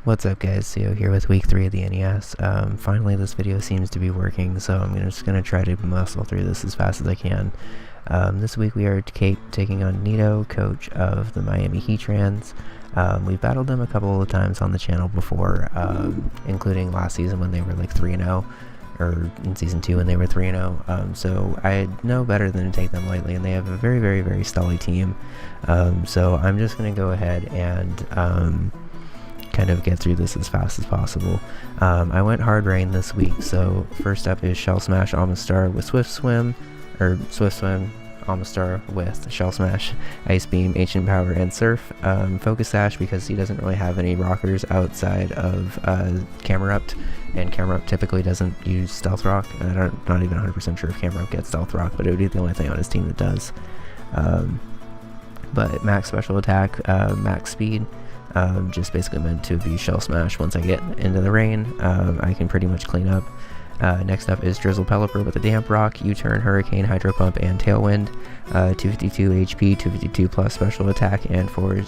What's up guys, Theo here with week 3 of the NES. Finally this video seems to be working, so I'm just going to try to muscle through this as fast as I can. This week we are taking on Nito, coach of the Miami Heatrans. We've battled them a couple of times on the channel before, including last season when they were like 3-0, or in season 2 when they were 3-0, so I know better than to take them lightly, and they have a very, very, very stelly team. So I'm just going to go ahead and kind of get through this as fast as possible. I went hard rain this week, so first up is Shell Smash Amistar with Swift Swim, Amistar with Shell Smash, Ice Beam, Ancient Power, and Surf. Focus Sash because he doesn't really have any rockers outside of Camerupt, and Camerupt typically doesn't use Stealth Rock. I'm not even 100% sure if Camerupt gets Stealth Rock, but it would be the only thing on his team that does. But max special attack, max speed, just basically meant to be Shell Smash. Once I get into the rain, I can pretty much clean up. Next up is Drizzle Pelipper with a Damp Rock, U-Turn, Hurricane, Hydro Pump, and Tailwind. 252 HP, 252 plus special attack, and 4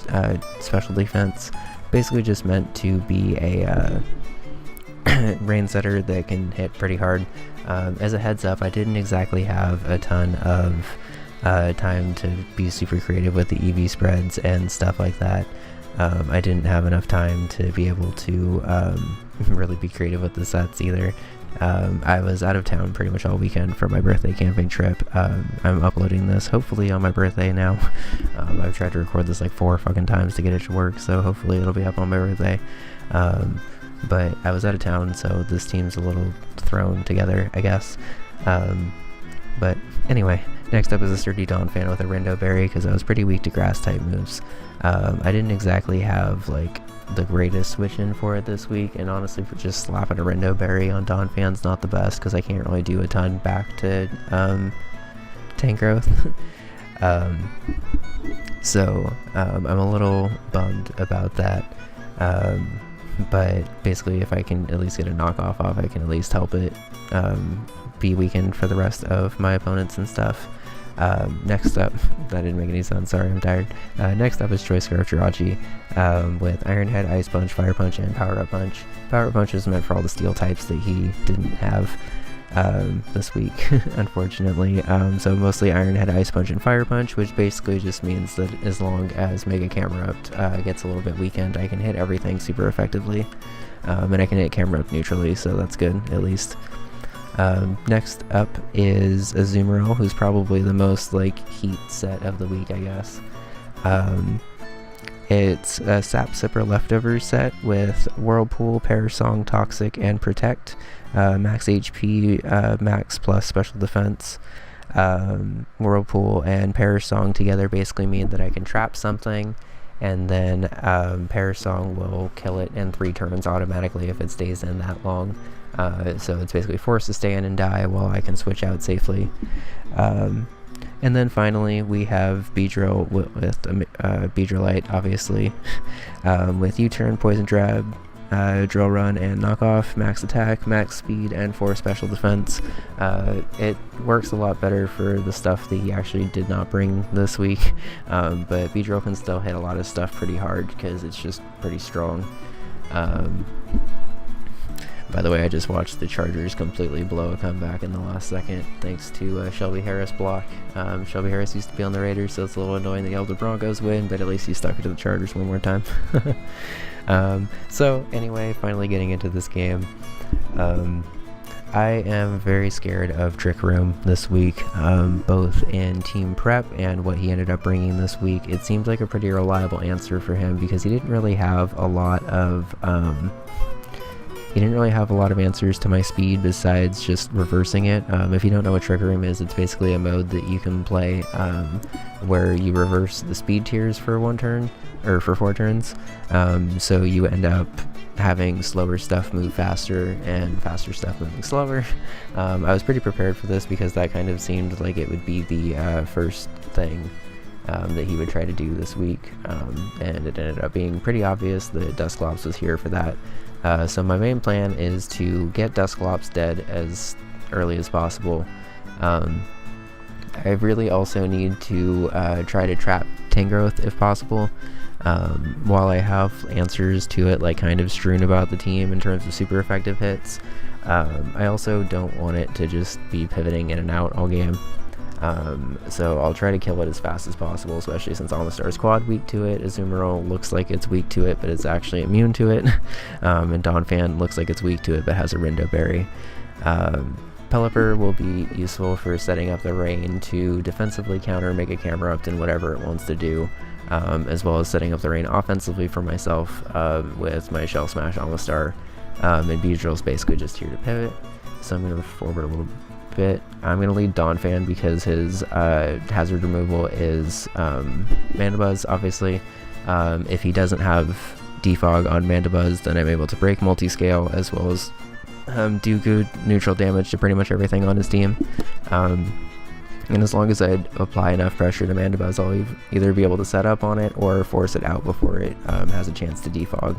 special defense. Basically just meant to be a rain setter that can hit pretty hard. As a heads up, I didn't exactly have a ton of time to be super creative with the EV spreads and stuff like that. I didn't have enough time to be able to really be creative with the sets either. I was out of town pretty much all weekend for my birthday camping trip. I'm uploading this hopefully on my birthday now. I've tried to record this like 4 fucking times to get it to work, so hopefully it'll be up on my birthday. But I was out of town, so this team's a little thrown together, I guess. But anyway, next up is a Sturdy Dawn fan with a Rindo Berry because I was pretty weak to grass type moves. I didn't exactly have like the greatest switch in for it this week, and honestly for just slapping a Rindo Berry on Dawn fan's not the best because I can't really do a ton back to tank growth. So I'm a little bummed about that. But basically if I can at least get a knockoff off, I can at least help it be weakened for the rest of my opponents and stuff. Next up, that didn't make any sense, sorry, I'm tired. Next up is Choice Scarf Jirachi with Iron Head, Ice Punch, Fire Punch, and Power Up Punch. Power Up Punch is meant for all the steel types that he didn't have this week, unfortunately. So mostly Iron Head, Ice Punch, and Fire Punch, which basically just means that as long as Mega Camerupt gets a little bit weakened, I can hit everything super effectively. And I can hit Camerupt neutrally, so that's good, at least. Next up is Azumarill, who's probably the most like heat set of the week, I guess. It's a Sap Sipper Leftovers set with Whirlpool, Parasong, Toxic, and Protect. Max HP, max plus special defense. Whirlpool and Parasong together basically mean that I can trap something, and then Parasong will kill it in 3 turns automatically if it stays in that long. So it's basically forced to stay in and die while I can switch out safely. And then finally we have Beedrill with Beedrillite, obviously, with U-Turn, Poison Jab, Drill Run, and Knockoff, max attack, max speed, and 4 special defense. It works a lot better for the stuff that he actually did not bring this week, but Beedrill can still hit a lot of stuff pretty hard because it's just pretty strong. By the way, I just watched the Chargers completely blow a comeback in the last second, thanks to Shelby Harris block. Shelby Harris used to be on the Raiders, so it's a little annoying the Elder Broncos win, but at least he stuck it to the Chargers one more time. So anyway, finally getting into this game. I am very scared of Trick Room this week, both in team prep and what he ended up bringing this week. It seemed like a pretty reliable answer for him because he didn't really have a lot of answers to my speed besides just reversing it. If you don't know what Trick Room is, it's basically a mode that you can play where you reverse the speed tiers for 1 turn, or for 4 turns. So you end up having slower stuff move faster and faster stuff moving slower. I was pretty prepared for this because that kind of seemed like it would be the first thing that he would try to do this week, and it ended up being pretty obvious that Dusclops was here for that. So my main plan is to get Dusclops dead as early as possible. I really also need to try to trap Tangrowth if possible. While I have answers to it like kind of strewn about the team in terms of super effective hits, I also don't want it to just be pivoting in and out all game. So I'll try to kill it as fast as possible, especially since Amistar's quad weak to it, Azumarill looks like it's weak to it but it's actually immune to it, and Donphan looks like it's weak to it but has a Rindo Berry. Pelipper will be useful for setting up the rain to defensively counter Mega Camerupt and whatever it wants to do, as well as setting up the rain offensively for myself with my Shell Smash Amistar, and Beedrill's basically just here to pivot. So I'm going to forward a little bit. I'm going to lead Donphan because his hazard removal is Mandibuzz, obviously. If he doesn't have Defog on Mandibuzz, then I'm able to break multi-scale as well as do good neutral damage to pretty much everything on his team. And as long as I apply enough pressure to Mandibuzz, I'll either be able to set up on it or force it out before it has a chance to defog.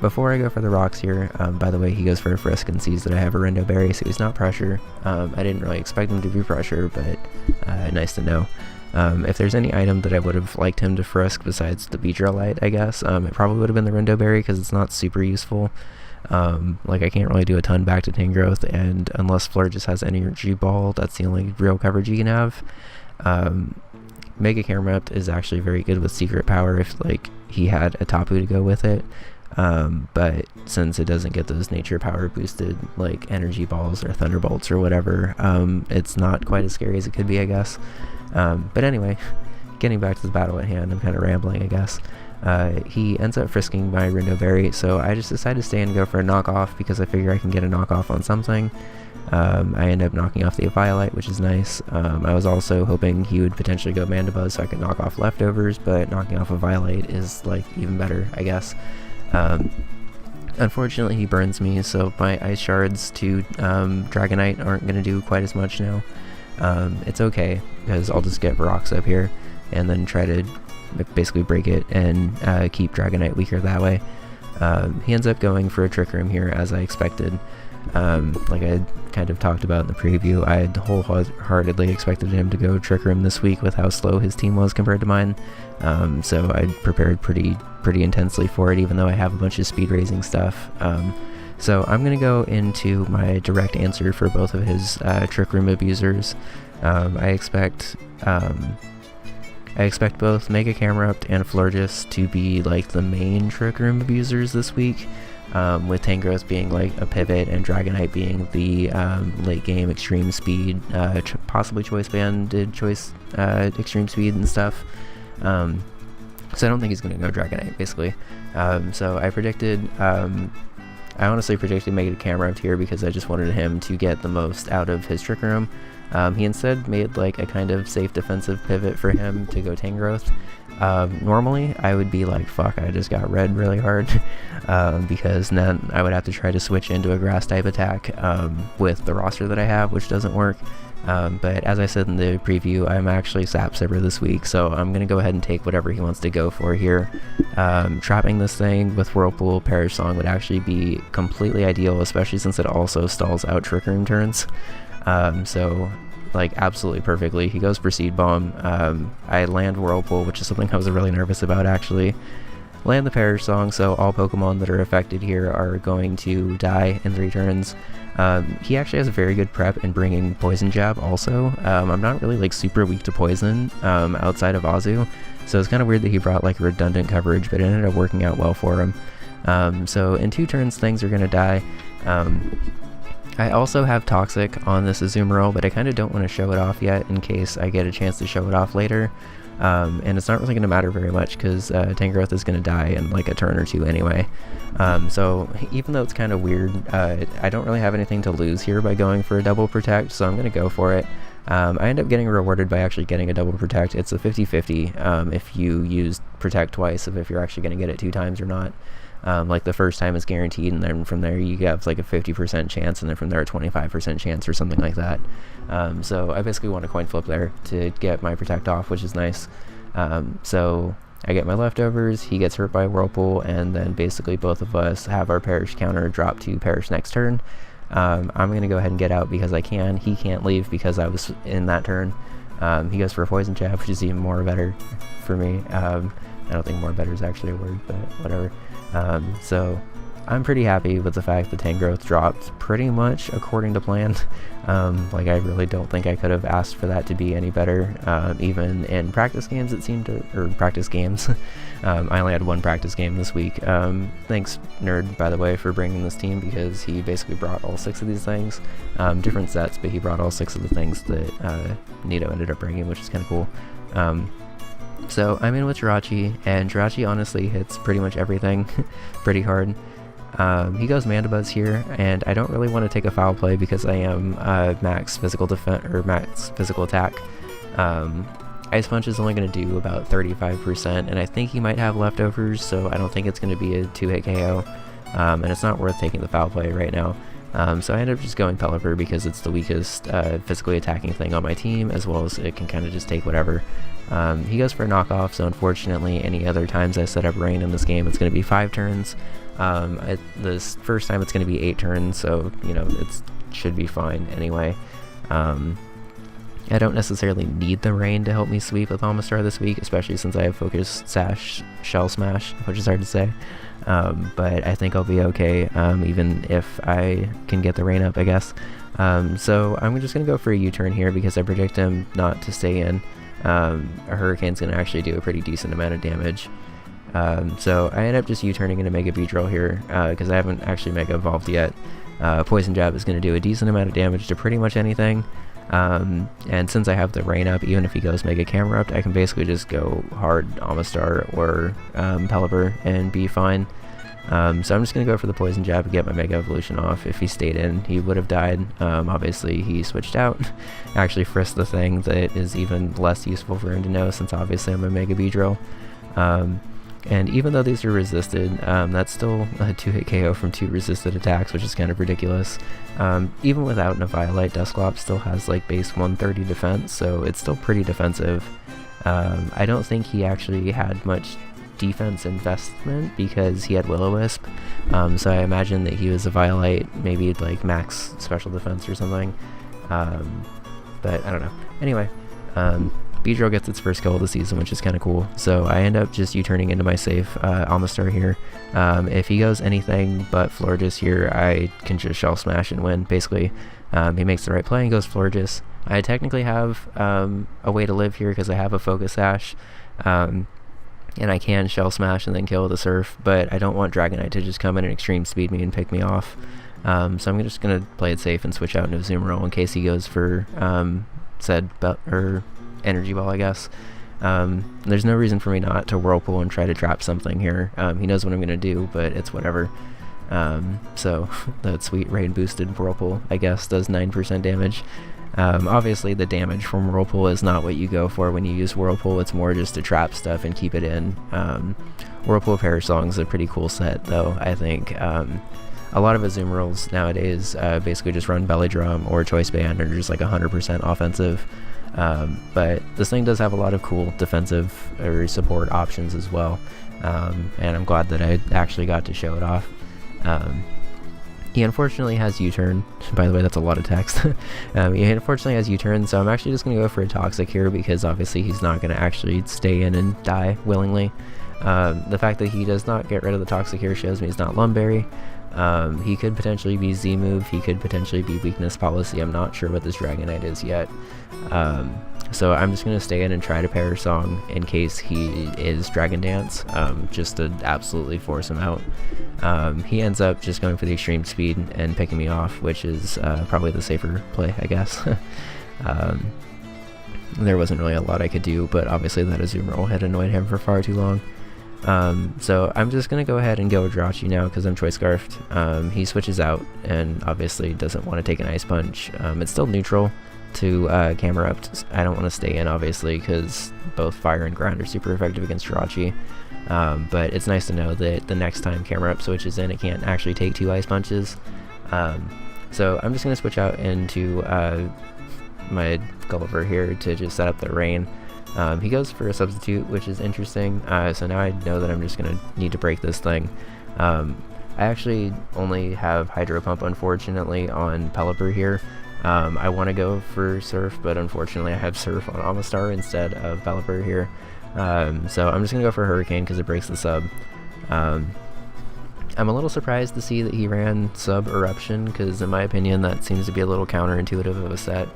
Before I go for the rocks here, by the way, he goes for a Frisk and sees that I have a Rindo Berry, so he's not pressure. I didn't really expect him to be pressure, but nice to know. If there's any item that I would have liked him to Frisk besides the Beedrillite, I guess, it probably would have been the Rindo Berry because it's not super useful. Like I can't really do a ton back to Tangrowth, and unless Fleur just has Energy Ball, that's the only real coverage you can have. Mega Camerupt is actually very good with Secret Power if like he had a Tapu to go with it, but since it doesn't get those Nature Power boosted like Energy Balls or Thunderbolts or whatever, it's not quite as scary as it could be, I guess. But anyway, getting back to the battle at hand, I'm kind of rambling, I guess. He ends up frisking my Rindo Berry, so I just decided to stay and go for a knockoff because I figure I can get a knockoff on something. I end up knocking off the Eviolite, which is nice. I was also hoping he would potentially go Mandibuzz so I could knock off leftovers, but knocking off a Eviolite is like even better, I guess. Unfortunately, he burns me, so my Ice Shards to Dragonite aren't going to do quite as much now. It's okay, because I'll just get rocks up here and then try to basically break it and keep Dragonite weaker that way. He ends up going for a Trick Room here, as I expected. Like I kind of talked about in the preview, I had wholeheartedly expected him to go Trick Room this week with how slow his team was compared to mine. So I prepared pretty intensely for it, even though I have a bunch of speed raising stuff. So I'm going to go into my direct answer for both of his Trick Room abusers. I expect both Mega Camerupt and Florges to be like the main Trick Room abusers this week, with Tangrowth being like a pivot and Dragonite being the late game extreme speed, possibly Choice Banded Choice extreme speed and stuff. So I don't think he's going to go Dragonite, basically. So I honestly predicted Mega Camerupt here because I just wanted him to get the most out of his Trick Room. He instead made like a kind of safe defensive pivot for him to go Tangrowth. Normally I would be like, fuck, I just got red really hard, because then I would have to try to switch into a grass type attack with the roster that I have, which doesn't work. But as I said in the preview, I'm actually Sap Sipper this week, so I'm going to go ahead and take whatever he wants to go for here. Trapping this thing with Whirlpool Perish Song would actually be completely ideal, especially since it also stalls out Trick Room turns. So like absolutely perfectly. He goes for Seed Bomb. I land Whirlpool, which is something I was really nervous about actually. Land the Perish Song, so all Pokemon that are affected here are going to die in 3 turns. He actually has a very good prep in bringing Poison Jab also. I'm not really like super weak to Poison outside of Azu, so it's kind of weird that he brought like redundant coverage, but it ended up working out well for him. So in 2 turns things are going to die. I also have Toxic on this Azumarill, but I kind of don't want to show it off yet in case I get a chance to show it off later. And it's not really going to matter very much because Tangrowth is going to die in like a turn or 2 anyway. So even though it's kind of weird, I don't really have anything to lose here by going for a double protect, so I'm going to go for it. I end up getting rewarded by actually getting a double protect. It's a 50-50 if you use protect twice, if you're actually going to get it 2 times or not. Like the first time is guaranteed, and then from there you have like a 50% chance, and then from there a 25% chance or something like that. So I basically want a coin flip there to get my protect off, which is nice. So I get my leftovers, he gets hurt by Whirlpool, and then basically both of us have our Perish counter drop to Perish next turn. I'm going to go ahead and get out because I can. He can't leave because I was in that turn. He goes for a Poison Jab, which is even more better for me. I don't think more better is actually a word, but whatever. So I'm pretty happy with the fact the Tangrowth dropped pretty much according to plan. Like, I really don't think I could have asked for that to be any better. Even in practice games, it seemed to, or practice games. I only had one practice game this week. Thanks, Nerd, by the way, for bringing this team, because he basically brought all 6 of these things. Different sets, but he brought all 6 of the things that Nito ended up bringing, which is kind of cool. So I'm in with Jirachi, and Jirachi honestly hits pretty much everything pretty hard. He goes Mandibuzz here, and I don't really want to take a foul play because I am max physical defense or max physical attack. Ice Punch is only going to do about 35%, and I think he might have leftovers, so I don't think it's going to be a 2-hit KO, and it's not worth taking the foul play right now. So I ended up just going Pelipper because it's the weakest physically attacking thing on my team, as well as it can kind of just take whatever. He goes for a knockoff, so unfortunately any other times I set up Rain in this game, it's going to be 5 turns. This first time it's going to be 8 turns, so, you know, it should be fine anyway. I don't necessarily need the Rain to help me sweep with Amistar this week, especially since I have Focus Sash, Shell Smash, which is hard to say. But I think I'll be okay, even if I can get the Rain up, I guess. So I'm just going to go for a U-turn here because I predict him not to stay in. A Hurricane's going to actually do a pretty decent amount of damage. So I end up just U-turning into Mega Beedrill here, because I haven't actually Mega Evolved yet. Poison Jab is going to do a decent amount of damage to pretty much anything. And since I have the Rain up, even if he goes Mega Camerupt, I can basically just go hard Amistar or Pelipper and be fine. So I'm just going to go for the Poison Jab and get my Mega Evolution off. If he stayed in, he would have died. Obviously, he switched out. Actually frisked the thing that is even less useful for him to know, since obviously I'm a Mega Beedrill. And even though these are resisted, that's still a 2-hit KO from 2 resisted attacks, which is kind of ridiculous. Even without Naviolite, Dusclops still has like base 130 defense, so it's still pretty defensive. I don't think he actually had much defense investment because he had Will-O-Wisp, so I imagine that he was a Violite, maybe like max special defense or something. But I don't know. Anyway, Beedrill gets its first kill of the season, which is kind of cool. So I end up just U-turning into my safe Amistar here. If he goes anything but Florges here, I can just Shell Smash and win. Basically, he makes the right play and goes Florges. I technically have a way to live here because I have a Focus Sash, and I can Shell Smash and then kill the Surf, but I don't want Dragonite to just come in and extreme speed me and pick me off. So I'm just going to play it safe and switch out into Azumarill in case he goes for Energy Ball, I guess. There's no reason for me not to Whirlpool and try to trap something here. He knows what I'm going to do, but it's whatever. So that sweet rain boosted Whirlpool, I guess, does 9% damage. Obviously the damage from Whirlpool is not what you go for when you use Whirlpool. It's more just to trap stuff and keep it in. Whirlpool Perish Song is a pretty cool set, though. I think a lot of Azumarills nowadays basically just run Belly Drum or Choice Band, or just like 100% offensive. But this thing does have a lot of cool defensive or support options as well, and I'm glad that I actually got to show it off. He unfortunately has U-turn. By the way, that's a lot of text. He unfortunately has U-turn, so I'm actually just going to go for a Toxic here because obviously he's not going to actually stay in and die willingly. The fact that he does not get rid of the Toxic here shows me he's not Lumberry. He could potentially be Z-move, he could potentially be Weakness Policy. I'm not sure what this Dragonite is yet. So I'm just going to stay in and try to Perish Song in case he is Dragon Dance, just to absolutely force him out. He ends up just going for the extreme speed and picking me off, which is probably the safer play, I guess. There wasn't really a lot I could do, but obviously that Azumarill had annoyed him for far too long. So I'm just going to go ahead and go with Jirachi now because I'm Choice Scarfed. He switches out and obviously doesn't want to take an Ice Punch. It's still neutral to Camerupt. I don't want to stay in obviously because both Fire and Ground are super effective against Jirachi. But it's nice to know that the next time Camerupt switches in, it can't actually take 2 Ice Punches. So I'm just going to switch out into my Gulliver here to just set up the Rain. He goes for a Substitute, which is interesting, so now I know that I'm just going to need to break this thing. I actually only have Hydro Pump, unfortunately, on Pelipper here. I want to go for Surf, but unfortunately I have Surf on Amistar instead of Pelipper here. So I'm just going to go for Hurricane because it breaks the sub. I'm a little surprised to see that he ran Sub Eruption, because in my opinion that seems to be a little counterintuitive of a set,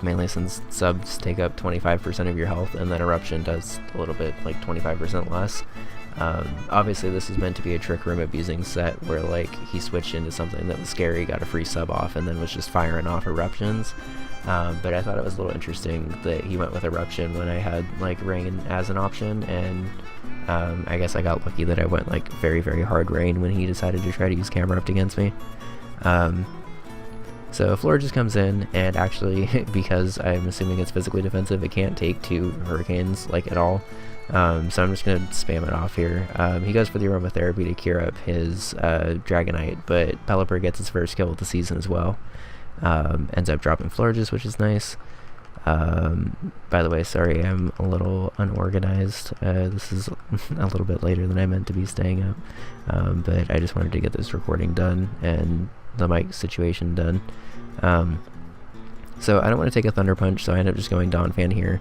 mainly since subs take up 25% of your health and then Eruption does a little bit, like 25% less. Obviously this is meant to be a Trick Room abusing set where like he switched into something that was scary, got a free sub off, and then was just firing off Eruptions. But I thought it was a little interesting that he went with Eruption when I had like Rain as an option, and I guess I got lucky that I went like very, very hard Rain when he decided to try to use Camera Up against me. So Floor just comes in, and actually, because I'm assuming it's physically defensive, it can't take 2 Hurricanes like at all. So I'm just going to spam it off here. He goes for the Aromatherapy to cure up his Dragonite, but Pelipper gets his first kill of the season as well. Ends up dropping Florges, which is nice. By the way, sorry, I'm a little unorganized. This is a little bit later than I meant to be staying up, but I just wanted to get this recording done and the mic situation done. So I don't want to take a Thunder Punch, so I end up just going Donphan here.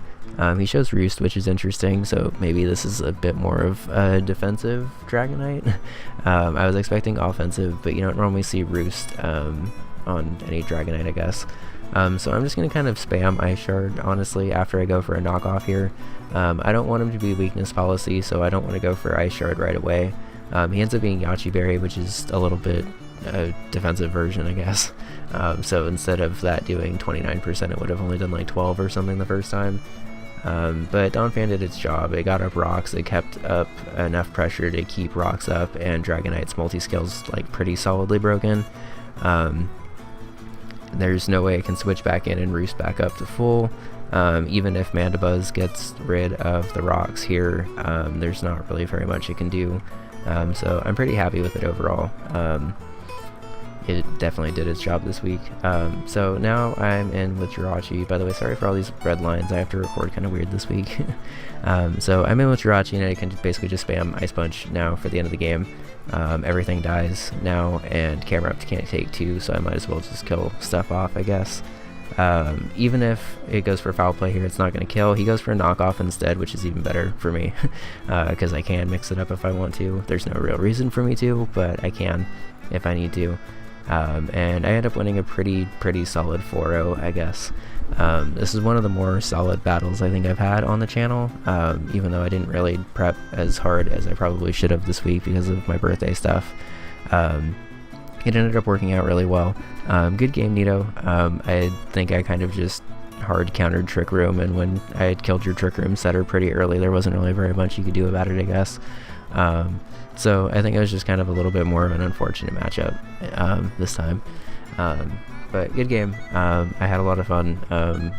He shows Roost, which is interesting, so maybe this is a bit more of a defensive Dragonite. I was expecting offensive, but you don't normally see Roost on any Dragonite, I guess. So I'm just going to kind of spam Ice Shard, honestly, after I go for a knockoff here. I don't want him to be weakness policy, so I don't want to go for Ice Shard right away. He ends up being Yachi Berry, which is a little bit a defensive version, I guess. So instead of that doing 29%, it would have only done like 12 or something the first time. But Donphan did its job. It got up rocks, it kept up enough pressure to keep rocks up, and Dragonite's multi-skill's like pretty solidly broken. There's no way I can switch back in and Roost back up to full. Even if Mandibuzz gets rid of the rocks here, there's not really very much it can do. So I'm pretty happy with it overall. It definitely did its job this week. So now I'm in with Jirachi. By the way, sorry for all these red lines. I have to record kind of weird this week. So I'm in with Jirachi, and I can basically just spam Ice Punch now for the end of the game. Everything dies now, and Camera Up can't take 2, so I might as well just kill stuff off, I guess. Even if it goes for Foul Play here, it's not going to kill. He goes for a knockoff instead, which is even better for me, because I can mix it up if I want to. There's no real reason for me to, but I can if I need to. And I end up winning a pretty solid 4-0, I guess. This is one of the more solid battles I think I've had on the channel, even though I didn't really prep as hard as I probably should have this week because of my birthday stuff. It ended up working out really well. Good game, Nito. I think I kind of just hard countered Trick Room, and when I had killed your Trick Room setter pretty early, there wasn't really very much you could do about it, I guess. So I think it was just kind of a little bit more of an unfortunate matchup this time. But good game. I had a lot of fun.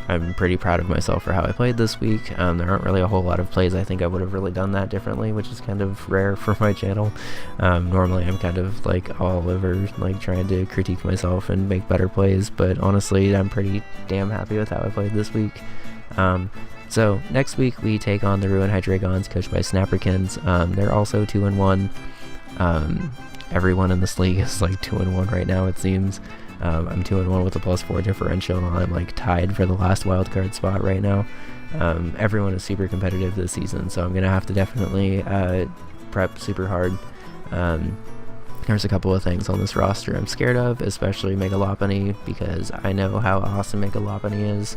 I'm pretty proud of myself for how I played this week. There aren't really a whole lot of plays I think I would have really done that differently, which is kind of rare for my channel. Normally I'm kind of like all over like trying to critique myself and make better plays, but honestly I'm pretty damn happy with how I played this week. So next week we take on the Ruin Hydreigons, coached by Snapperkins. They're also 2-1. Everyone in this league is like 2-1 right now, it seems. I'm 2-1 with a +4 differential, and I'm like tied for the last wildcard spot right now. Everyone is super competitive this season, so I'm gonna have to definitely prep super hard. There's a couple of things on this roster I'm scared of, especially Megalopony, because I know how awesome Megalopony is.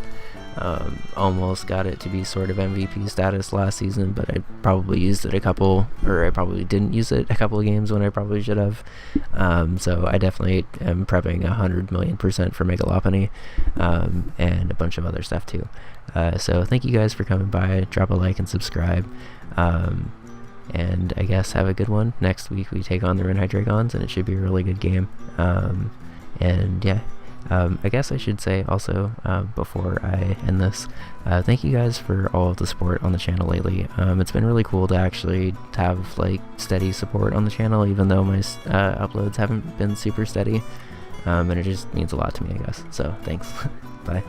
Almost got it to be sort of MVP status last season, but I probably used it I probably didn't use it a couple of games when I probably should have. So I definitely am prepping 100,000,000% for Megalopony, and a bunch of other stuff too. So thank you guys for coming by. Drop a like and subscribe. And I guess have a good one. Next week we take on the Ruin Hydreigons, and it should be a really good game. And yeah. I guess I should say also, before I end this, thank you guys for all of the support on the channel lately. It's been really cool to actually have like steady support on the channel, even though my uploads haven't been super steady, and it just means a lot to me, I guess. So thanks. Bye.